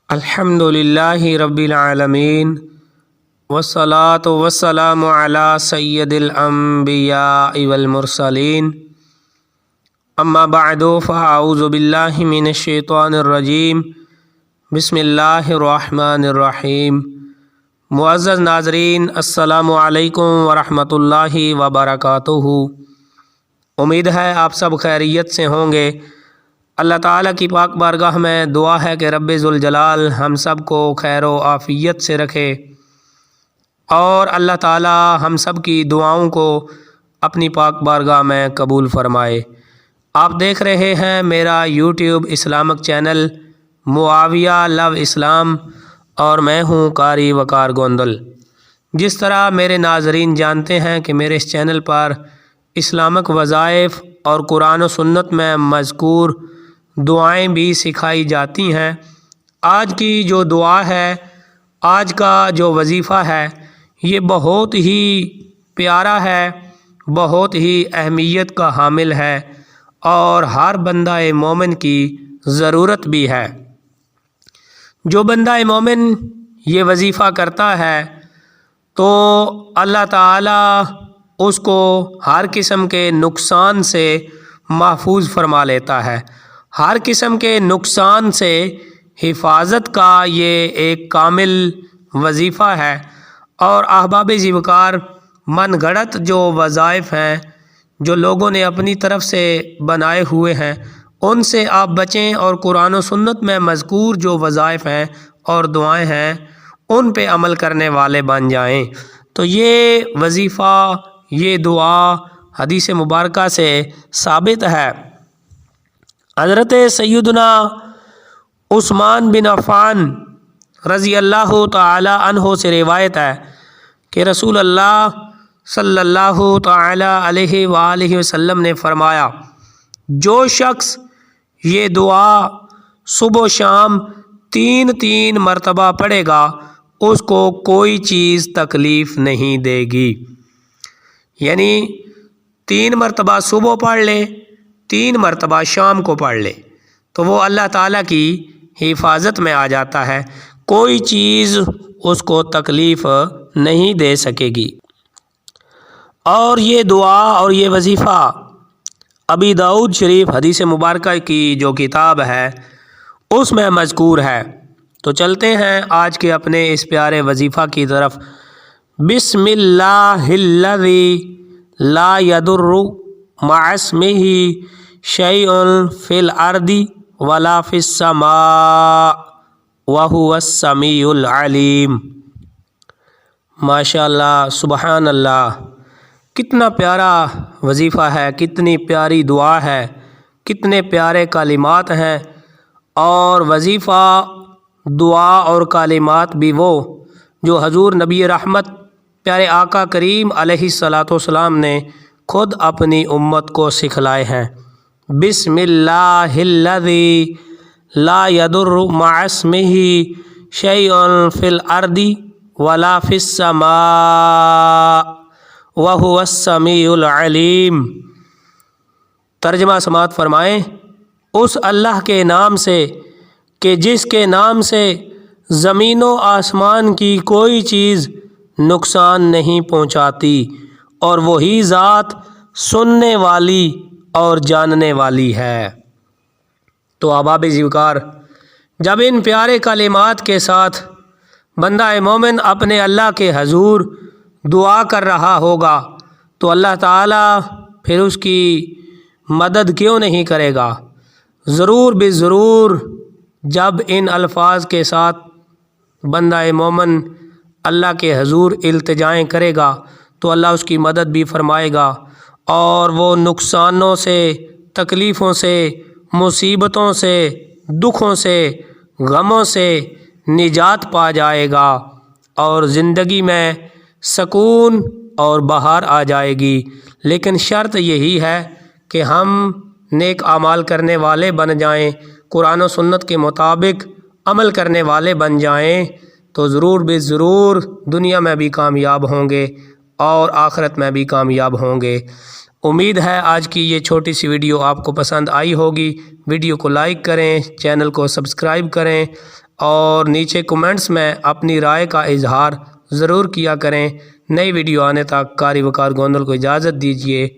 الحمدللہ رب العالمین والصلاة والسلام علی سید الانبیاء والمرسلین اما بعد فاعوذ باللہ من الشیطان الرجیم بسم اللہ الرحمن الرحیم۔ معزز ناظرین، السلام علیکم ورحمۃ اللہ وبرکاتہ۔ امید ہے آپ سب خیریت سے ہوں گے۔ اللہ تعالیٰ کی پاک بارگاہ میں دعا ہے کہ رب ذوالجلال ہم سب کو خیر و عافیت سے رکھے اور اللہ تعالیٰ ہم سب کی دعاؤں کو اپنی پاک بارگاہ میں قبول فرمائے۔ آپ دیکھ رہے ہیں میرا یوٹیوب اسلامک چینل معاویہ لو اسلام اور میں ہوں قاری وقار گوندل۔ جس طرح میرے ناظرین جانتے ہیں کہ میرے اس چینل پر اسلامک وظائف اور قرآن و سنت میں مذکور دعائیں بھی سکھائی جاتی ہیں۔ آج کی جو دعا ہے، آج کا جو وظیفہ ہے، یہ بہت ہی پیارا ہے، بہت ہی اہمیت کا حامل ہے اور ہر بندہ مومن کی ضرورت بھی ہے۔ جو بندہ مومن یہ وظیفہ کرتا ہے تو اللہ تعالیٰ اس کو ہر قسم کے نقصان سے محفوظ فرما لیتا ہے۔ ہر قسم کے نقصان سے حفاظت کا یہ ایک کامل وظیفہ ہے، اور احباب ذوقار من گھڑت جو وظائف ہیں جو لوگوں نے اپنی طرف سے بنائے ہوئے ہیں، ان سے آپ بچیں اور قرآن و سنت میں مذکور جو وظائف ہیں اور دعائیں ہیں ان پہ عمل کرنے والے بن جائیں۔ تو یہ وظیفہ، یہ دعا حدیث مبارکہ سے ثابت ہے۔ حضرت سیدنا عثمان بن عفان رضی اللہ تعالی عنہ سے روایت ہے کہ رسول اللہ صلی اللہ تعالی علیہ وآلہ وسلم نے فرمایا، جو شخص یہ دعا صبح و شام 3 مرتبہ پڑھے گا اس کو کوئی چیز تکلیف نہیں دے گی۔ یعنی 3 مرتبہ صبح پڑھ لے، 3 مرتبہ شام کو پڑھ لے تو وہ اللہ تعالیٰ کی حفاظت میں آ جاتا ہے، کوئی چیز اس کو تکلیف نہیں دے سکے گی۔ اور یہ دعا اور یہ وظیفہ ابی داؤد شریف حدیث مبارکہ کی جو کتاب ہے اس میں مذکور ہے۔ تو چلتے ہیں آج کے اپنے اس پیارے وظیفہ کی طرف۔ بسم اللہ الذی لا یضر مع اسمہ شیء فی الارض ولا فی السماء وہو السمیع العلیم۔ ماشاءاللہ، سبحان اللہ، کتنا پیارا وظیفہ ہے، کتنی پیاری دعا ہے، کتنے پیارے کلمات ہیں۔ اور وظیفہ، دعا اور کلمات بھی وہ جو حضور نبی رحمت پیارے آقا کریم علیہ الصلاۃ والسلام نے خود اپنی امت کو سکھلائے ہیں۔ بسم اللہ الذی لا یضر مع اسمہ شیء فی الارض ولا فی السماء وہو السمیع العلیم۔ ترجمہ سماعت فرمائیں۔ اس اللہ کے نام سے کہ جس کے نام سے زمین و آسمان کی کوئی چیز نقصان نہیں پہنچاتی، اور وہی ذات سننے والی اور جاننے والی ہے۔ تو احباب ذوقار، جب ان پیارے کلمات کے ساتھ بندہ مومن اپنے اللہ کے حضور دعا کر رہا ہوگا تو اللہ تعالیٰ پھر اس کی مدد کیوں نہیں کرے گا؟ ضرور بے ضرور جب ان الفاظ کے ساتھ بندہ مومن اللہ کے حضور التجائیں کرے گا تو اللہ اس کی مدد بھی فرمائے گا، اور وہ نقصانوں سے، تکلیفوں سے، مصیبتوں سے، دکھوں سے، غموں سے نجات پا جائے گا، اور زندگی میں سکون اور بہار آ جائے گی۔ لیکن شرط یہی ہے کہ ہم نیک اعمال کرنے والے بن جائیں، قرآن و سنت کے مطابق عمل کرنے والے بن جائیں، تو ضرور بے ضرور دنیا میں بھی کامیاب ہوں گے اور آخرت میں بھی کامیاب ہوں گے۔ امید ہے آج کی یہ چھوٹی سی ویڈیو آپ کو پسند آئی ہوگی۔ ویڈیو کو لائک کریں، چینل کو سبسکرائب کریں۔ اور نیچے کمنٹس میں اپنی رائے کا اظہار ضرور کیا کریں۔ نئی ویڈیو آنے تک قاری وقار گوندل کو اجازت دیجیے۔